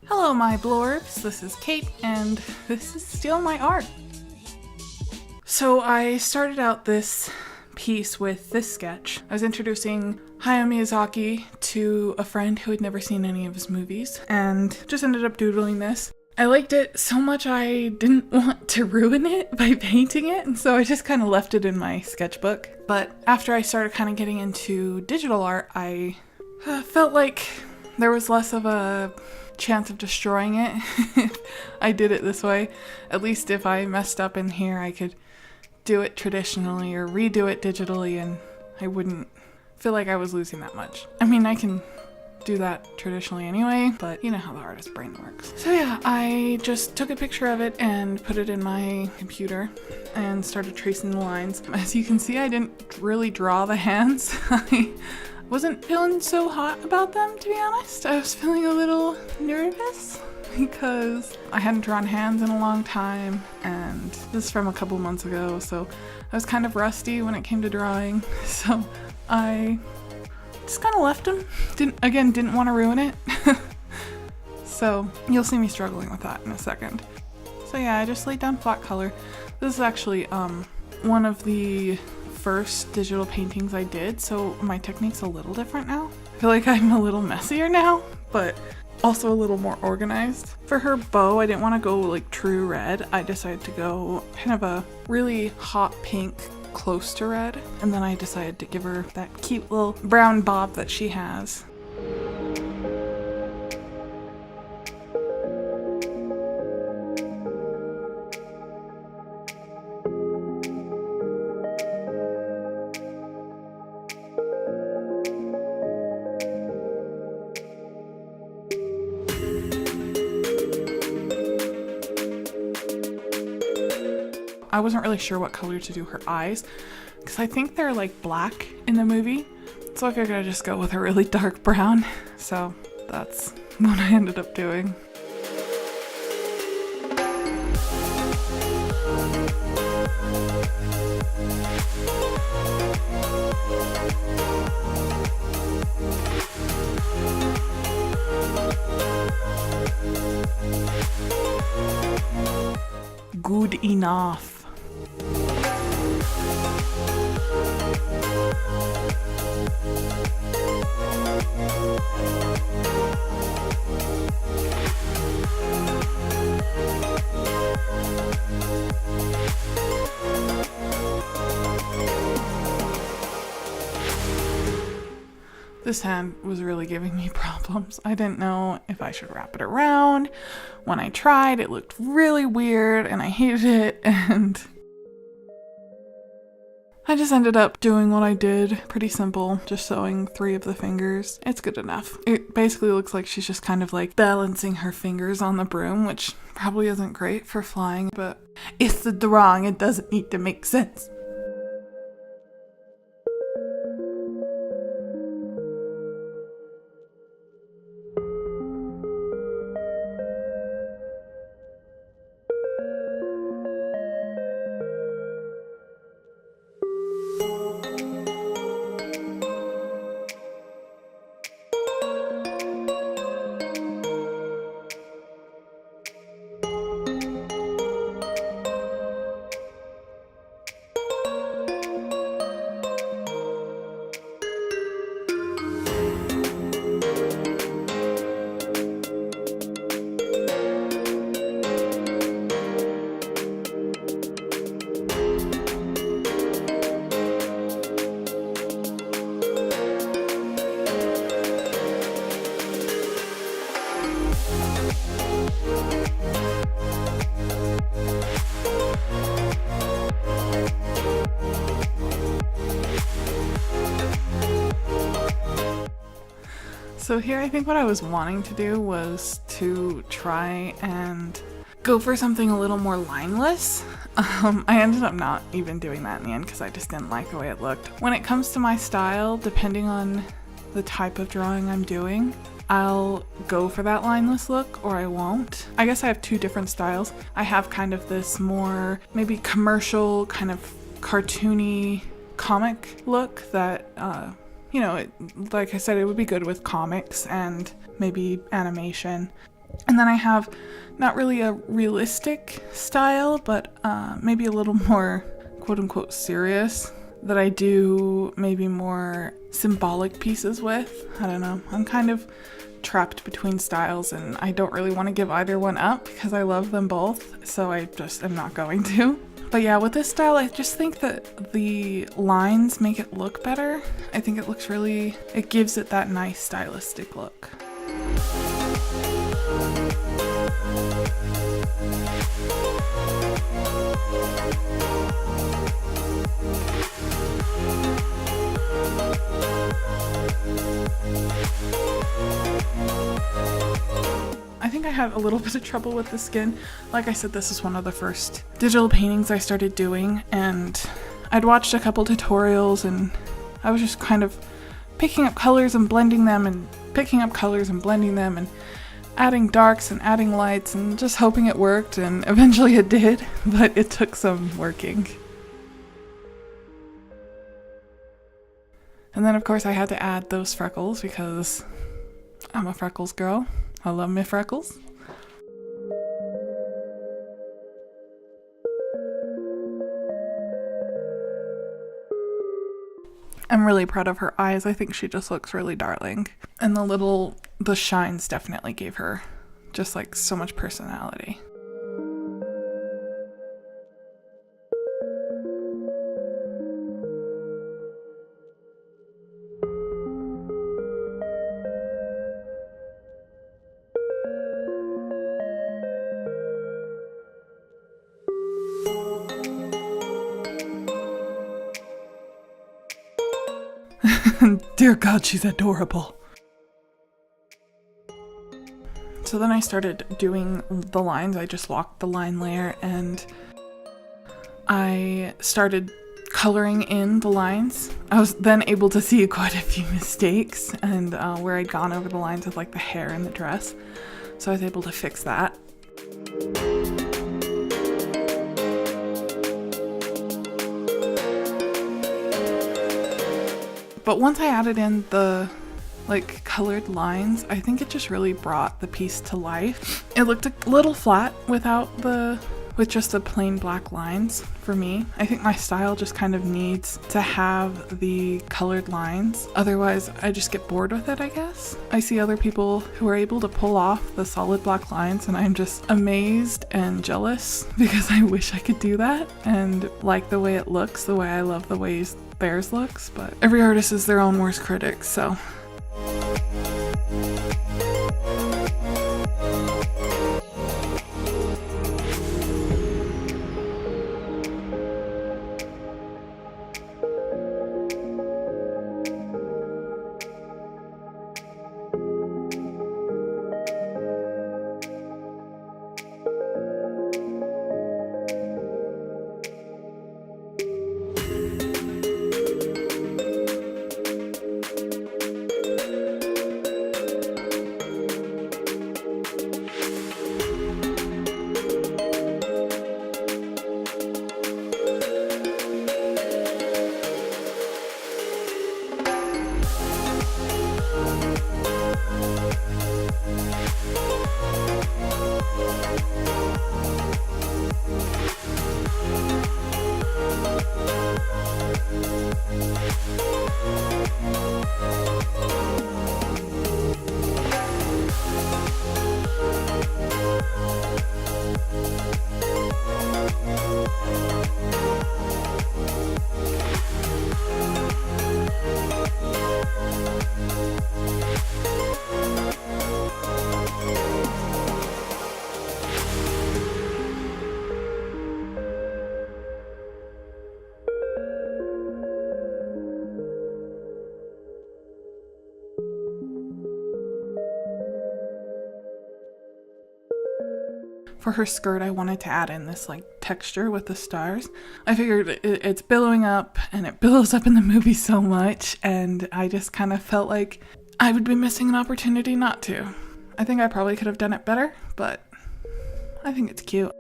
Hello my blorbs, this is Kait and this is Steal My Art. So I started out this piece with this sketch. I was introducing Hayao Miyazaki to a friend who had never seen any of his movies and just ended up doodling this. I liked it so much I didn't want to ruin it by painting it, and so I just kind of left it in my sketchbook. But after I started kind of getting into digital art, I felt like there was less of a chance of destroying it if I did it this way. At least if I messed up in here, I could do it traditionally or redo it digitally and I wouldn't feel like I was losing that much. I mean, I can do that traditionally anyway, but you know how the artist brain works. So yeah, I just took a picture of it and put it in my computer and started tracing the lines. As you can see, I didn't really draw the hands. I wasn't feeling so hot about them, to be honest. I was feeling a little nervous because I hadn't drawn hands in a long time, and this is from a couple months ago, so I was kind of rusty when it came to drawing, so I just kind of left them. Didn't want to ruin it. So you'll see me struggling with that in a second. So yeah, I just laid down flat color. This is actually one of the first digital paintings I did, so my technique's a little different now. I feel like I'm a little messier now, but also a little more organized. For her bow, I didn't want to go like true red. I decided to go kind of a really hot pink close to red, and then I decided to give her that cute little brown bob that she has. I wasn't really sure what color to do her eyes because I think they're like black in the movie, so I figured I'd just go with a really dark brown. So that's what I ended up doing. Good enough. This hand was really giving me problems. I didn't know if I should wrap it around. When I tried, it looked really weird and I hated it, and I just ended up doing what I did. Pretty simple, just sewing 3 of the fingers. It's good enough. It basically looks like she's just kind of like balancing her fingers on the broom, which probably isn't great for flying, but it's the drawing. It doesn't need to make sense. So here I think what I was wanting to do was to try and go for something a little more lineless. I ended up not even doing that in the end because I just didn't like the way it looked. When it comes to my style, depending on the type of drawing I'm doing, I'll go for that lineless look or I won't. I guess I have 2 different styles. I have kind of this more maybe commercial, kind of cartoony comic look that you know, like I said, it would be good with comics and maybe animation. And then I have not really a realistic style, but maybe a little more quote-unquote serious that I do maybe more symbolic pieces with. I don't know. I'm kind of trapped between styles and I don't really want to give either one up because I love them both, so I just am not going to. But yeah, with this style, I just think that the lines make it look better. I think it looks really, it gives it that nice stylistic look. I think I had a little bit of trouble with the skin. Like I said, this is one of the first digital paintings I started doing, and I'd watched a couple tutorials and I was just kind of picking up colors and blending them and picking up colors and blending them and adding darks and adding lights and just hoping it worked, and eventually it did, but it took some working. And then of course I had to add those freckles because I'm a freckles girl. I love my freckles. I'm really proud of her eyes. I think she just looks really darling. And the shines definitely gave her just like so much personality. Dear God, she's adorable. So then I started doing the lines. I just locked the line layer and I started coloring in the lines. I was then able to see quite a few mistakes and where I'd gone over the lines with like the hair and the dress. So I was able to fix that. But once I added in the like colored lines, I think it just really brought the piece to life. It looked a little flat with just the plain black lines for me. I think my style just kind of needs to have the colored lines. Otherwise, I just get bored with it, I guess. I see other people who are able to pull off the solid black lines and I'm just amazed and jealous because I wish I could do that and like the way it looks, the way I love the ways theirs looks, but every artist is their own worst critic, so. For her skirt, I wanted to add in this like texture with the stars. I figured it's billowing up and it billows up in the movie so much, and I just kind of felt like I would be missing an opportunity not to. I think I probably could have done it better, but I think it's cute.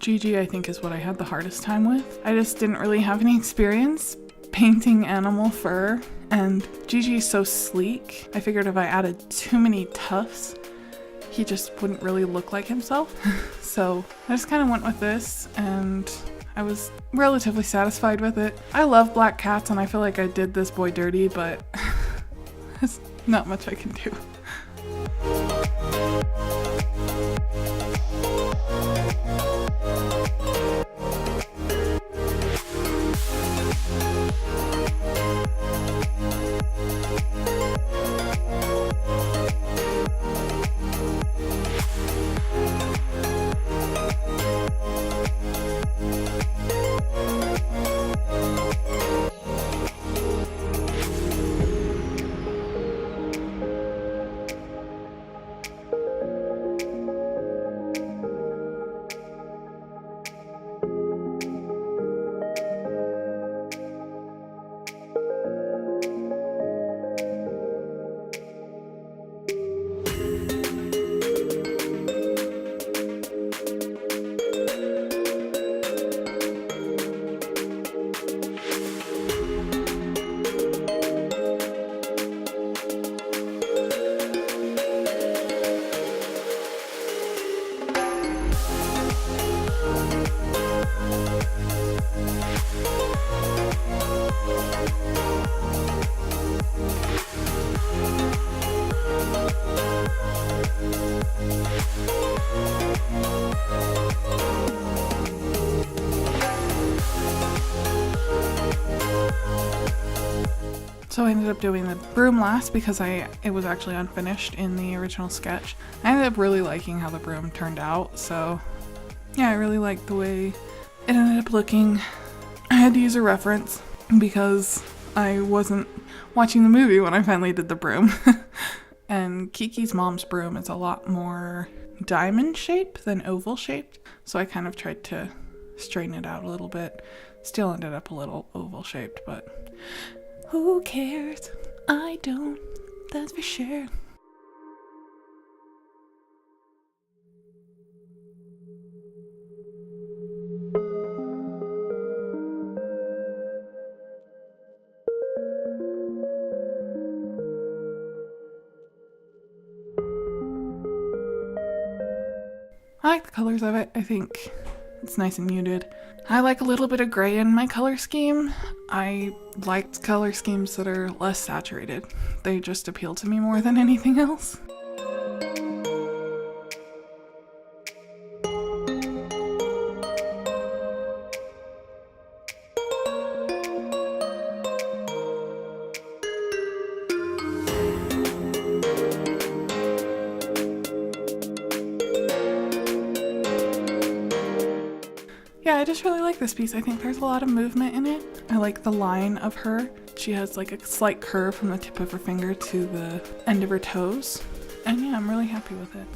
Gigi, I think, is what I had the hardest time with. I just didn't really have any experience painting animal fur, and Gigi is so sleek. I figured if I added too many tufts, he just wouldn't really look like himself. So I just kind of went with this, and I was relatively satisfied with it. I love black cats, and I feel like I did this boy dirty, but there's not much I can do. So I ended up doing the broom last because it was actually unfinished in the original sketch. I ended up really liking how the broom turned out, so yeah, I really liked the way it ended up looking. I had to use a reference because I wasn't watching the movie when I finally did the broom. And Kiki's mom's broom is a lot more diamond shaped than oval shaped, so I kind of tried to straighten it out a little bit. Still ended up a little oval shaped, but who cares? I don't, that's for sure. I like the colors of it. I think it's nice and muted. I like a little bit of gray in my color scheme. I like color schemes that are less saturated. They just appeal to me more than anything else. Yeah, I just really like this piece. I think there's a lot of movement in it. I like the line of her. She has like a slight curve from the tip of her finger to the end of her toes. And yeah, I'm really happy with it.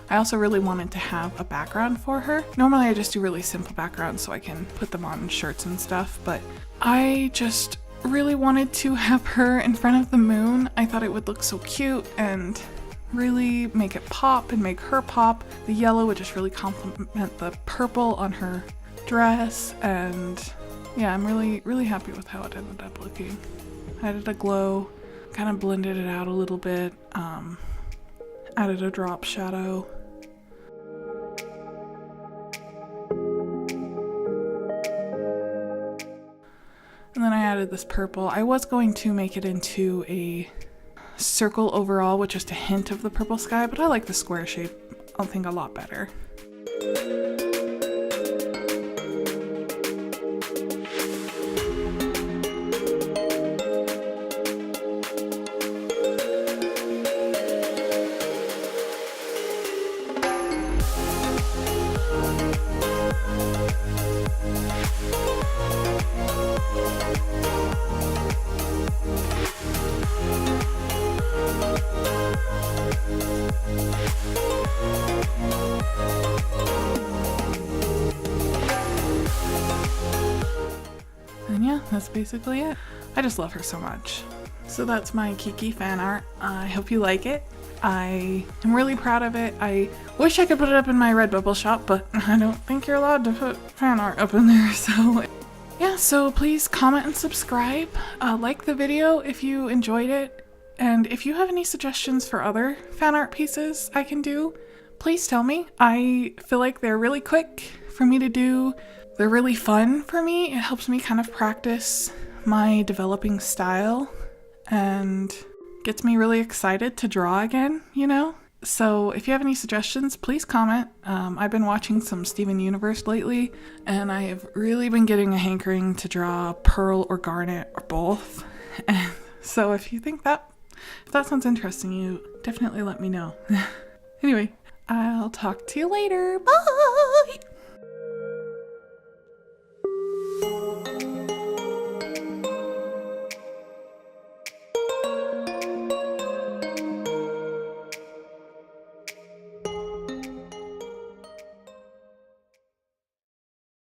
I also really wanted to have a background for her. Normally I just do really simple backgrounds so I can put them on shirts and stuff, but I just really wanted to have her in front of the moon. I thought it would look so cute and really make it pop and make her pop. The yellow would just really complement the purple on her dress, and yeah, I'm really happy with how it ended up looking. I added a glow, kind of blended it out a little bit, added a drop shadow. And then I added this purple. I was going to make it into a circle overall with just a hint of the purple sky, but I like the square shape, I think, a lot better. that's basically it. I just love her so much. So that's my Kiki fan art. I hope you like it. I am really proud of it. I wish I could put it up in my Redbubble shop, but I don't think you're allowed to put fan art up in there, so yeah, so please comment and subscribe. Like the video if you enjoyed it, and if you have any suggestions for other fan art pieces I can do, please tell me. I feel like they're really quick for me to do. They're really fun for me. It helps me kind of practice my developing style and gets me really excited to draw again, you know? So if you have any suggestions, please comment. I've been watching some Steven Universe lately, and I have really been getting a hankering to draw pearl or garnet or both. And so if you think if that sounds interesting, you definitely let me know. Anyway, I'll talk to you later. Bye!